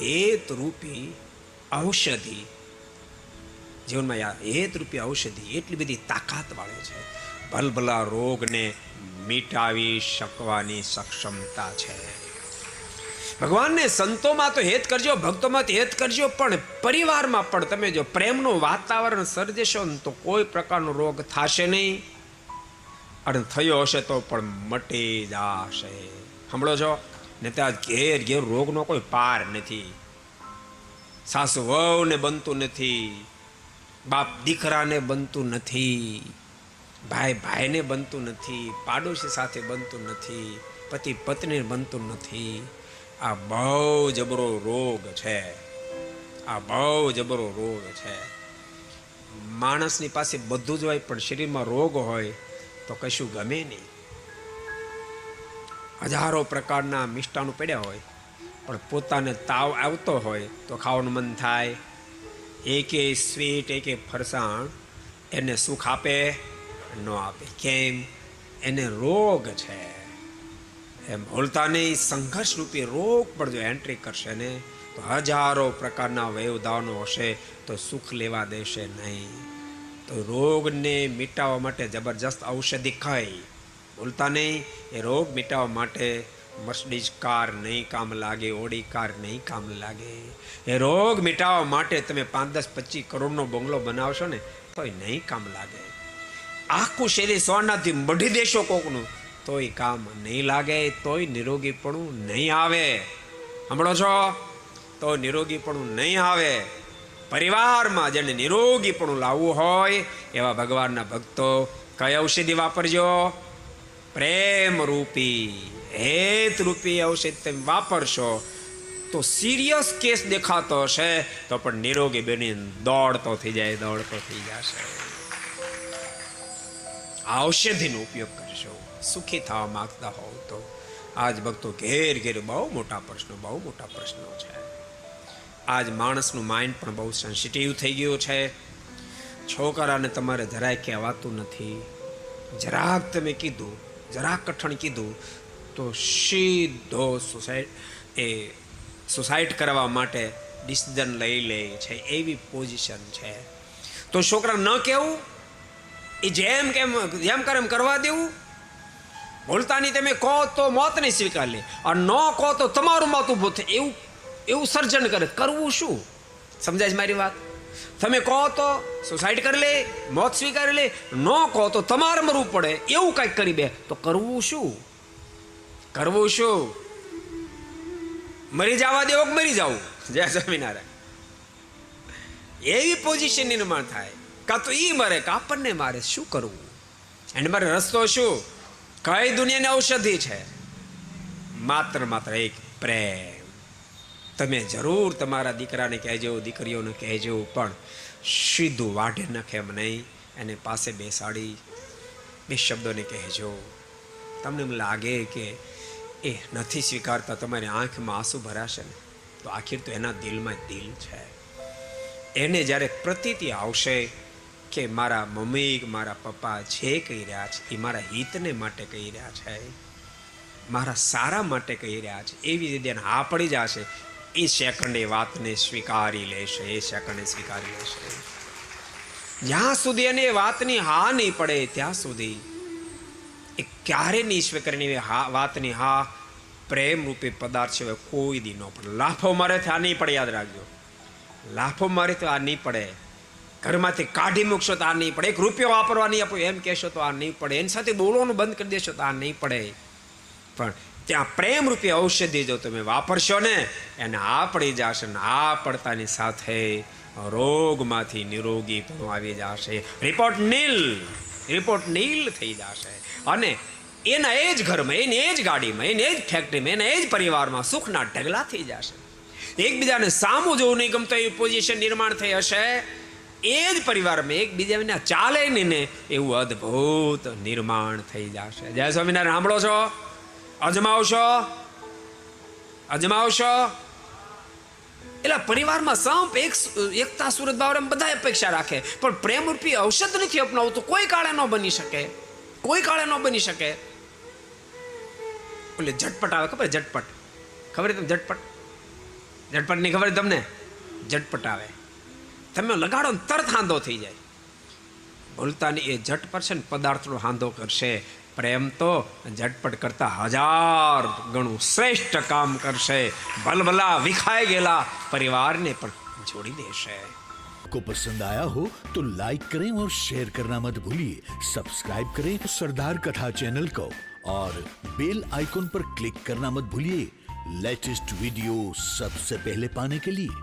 હેત રૂપી ઔષધિ, જીવનમાં હેત રૂપી ઔષધિ એટલી બધી તાકાત વાળી છે. ભલભલા રોગને મિટાવી શકવાની સક્ષમતા છે. ભગવાનને સંતોમાં તો હેત કરજો, ભક્તોમાં તો હેત કરજો, પણ પરિવારમાં પણ તમે જો પ્રેમનું વાતાવરણ સર્જશો ને તો કોઈ પ્રકારનો રોગ થશે નહીં, અને થયો હશે તો પણ મટી જશે. સાંભળો છો ને? ત્યાં ઘેર ઘેર રોગનો કોઈ પાર નથી. સાસુ વહુને બનતું નથી, બાપ દીકરાને બનતું નથી, ભાઈ ભાઈને બનતું નથી, પાડોશી સાથે બનતું નથી, પતિ પત્નીને બનતું નથી. આ બહુ જબરો રોગ છે. આ બહુ જબરો રોગ છે. માણસની પાસે બધું જ હોય પણ શરીરમાં રોગ હોય તો કશું ગમે નહીં. હજારો પ્રકારના મિષ્ટાનું પડ્યા હોય પણ પોતાને તાવ આવતો હોય તો ખાવાનું મન થાય. એકે સ્વીટ એકે ફરસાણ એને સુખ આપે ન આપે. કેમ? એને રોગ છે. એમ ભૂલતા નહીં, સંઘર્ષ રૂપી રોગ પર જો એન્ટ્રી કરશે ને તો હજારો પ્રકારના વયોધાનો હશે તો સુખ લેવા દેશે નહીં. તો રોગને મિટાવવા માટે જબરજસ્ત ઔષધિ ખાઈ. ભૂલતા નહીં, એ રોગ મિટાવવા માટે મર્સિડીઝ કાર નહીં કામ લાગે, ઓડી કાર નહીં કામ લાગે. એ રોગ મિટાવવા માટે તમે 5, 10, 25 કરોડનો બંગલો બનાવશો ને તોય નહીં કામ લાગે. આખું શરીર સોનાથી મઢી દેશો કોકનું તોય કામ નહીં લાગે, તોય નિરોગીપણું નહીં આવે. સાંભળો છો? તો નિરોગીપણું નહીં આવે. પરિવારમાં જેને નિરોગીપણું લાવવું હોય એવા ભગવાનના ભક્તો કઈ ઔષધિ વાપરજો? પ્રેમ રૂપી, હેત રૂપી ઔષધ તમે વાપરશો તો સિરિયસ કેસ દેખાતો હશે તો પણ નિરોગી બની દોડતો થઈ જાય, દોડતો થઈ જશે. ઔષધિનો ઉપયોગ કરશો સુખી થવા માંગતા હોવ તો. આજ ભક્તો ઘેર ઘેર બહુ મોટા પ્રશ્નો છે. આજ માણસનું માઇન્ડ પણ બહુ સેન્સિટિવ થઈ ગયું છે. છોકરાને તમારે જરાય કહેવાતું નથી. જરાક તમે કીધું, જરાક કઠણ કીધું તો સીધો સુસાઇડ કરવા માટે ડિસિઝન લઈ લે છે. એવી પોઝિશન છે. તો છોકરા ન કહેવું, એ જેમ કરે એમ કરવા દેવું. બોલતાની તમે કહો તો મોતને સ્વીકાર લે, અને ન કહો તો તમારું મોત ઊભું થાય એવું સર્જન કરે. કરવું શું? સમજાય છે મારી વાત? તમે કહો તો સુસાઇડ કરી લે, મોત સ્વીકારી લે, ન કહો તો તમારે મરવું પડે એવું કંઈક કરી દે. તો કરવું શું? કરવું શું? મરી જવા દેવો કે મરી જવું? જય સ્વામિનારાયણ. એવી પોઝિશન નિર્માણ થાય. કાં તો ઈ મરે કાં આપણને મારે. શું કરવું? અને મારે રસ્તો શું? કઈ દુનિયાની ઔષધિ છે? માત્ર એક પ્રેમ. તમે જરૂર તમારા દીકરાને કહેજો, દીકરીઓને કહેજો, પણ સીધું વાઢે નાખે એમ નહીં. એને પાસે બેસાડી 2 શબ્દોને કહેજો. તમને એમ લાગે કે એ નથી સ્વીકારતા, તમારી આંખમાં આંસુ ભરાશે ને તો આખીર તો એના દિલમાં દિલ છે. એને જ્યારે પ્રતીતિ આવશે કે મારા મમ્મી મારા પપ્પા જે કહી રહ્યા છે એ મારા હિતને માટે કહી રહ્યા છે, મારા સારા માટે કહી રહ્યા છે, એવી રીતે હા પડી જશે. એ સેકન્ડ એ વાતને સ્વીકારી લેશે. જ્યાં સુધી એને વાતની હા નહીં પડે ત્યાં સુધી એ ક્યારે નહીં સ્વીકારીને વાતની હા પ્રેમ રૂપે પદાર્થ છે કોઈ દી ન પડે. લાફો મારે તો આ નહીં પડે, યાદ રાખજો. લાફો મારે તો આ નહીં પડે. ઘરમાંથી કાઢી મૂકશો તો આ નહીં પડે. 1 રૂપિયો વાપરવા નહીં આપો એમ કહેશો તો આ નહીં પડે. એની સાથે બોલવાનું બંધ કરી દેશો તો આ નહીં પડે. પણ ત્યાં પ્રેમ રૂપી ઔષધિ જો તમે વાપરશો ને એને આ પડી જશે ને આ પડતાની સાથે રોગમાંથી નિરોગી પણ આવી જશે. રિપોર્ટ નીલ થઈ જશે. અને એના એ જ ઘરમાં, એની એ જ ગાડીમાં, એની એ જ ફેક્ટરીમાં, એના એ જ પરિવારમાં સુખના ઢગલા થઈ જશે. એકબીજાને સામું જોવું નહીં ગમતો એવી પોઝિશન નિર્માણ થઈ હશે. એ જ પરિવારમાં એકબીજાને ચાલે નહીં ને એવું અદ્ભુત નિર્માણ થઈ જશે. જય સ્વામિનારાયણ. સાંભળો છો? અજમાવશો. એટલે પરિવારમાં સંપ એકતા સુરત ભાવ બધા અપેક્ષા રાખે, પણ પ્રેમ રૂપી ઔષધ નથી અપનાવતું. કોઈ કાળે ન બની શકે. એટલે ઝટપટ આવે. ખબર ઝટપટ? ઝટપટની ખબર તમને? ઝટપટ આવે, તમે લગાડો ને તરત હાંધો થઈ જાય. ભૂલતાની એ ઝટપટ છે ને પદાર્થનો હાંધો કરશે. પ્રેમ તો ઝટપટ કરતા 1000 ગણું શ્રેષ્ઠ કામ કરશે. ભલભલા વિખાઈ ગયેલા પરિવારને પણ જોડી દેશે. को पसंद आया हो तो लाइक करें और शेयर करना मत भूलिए. सब्सक्राइब करें सरदार कथा चैनल को और बेल आइकॉन पर क्लिक करना मत भूलिए लेटेस्ट वीडियो सबसे पहले पाने के लिए.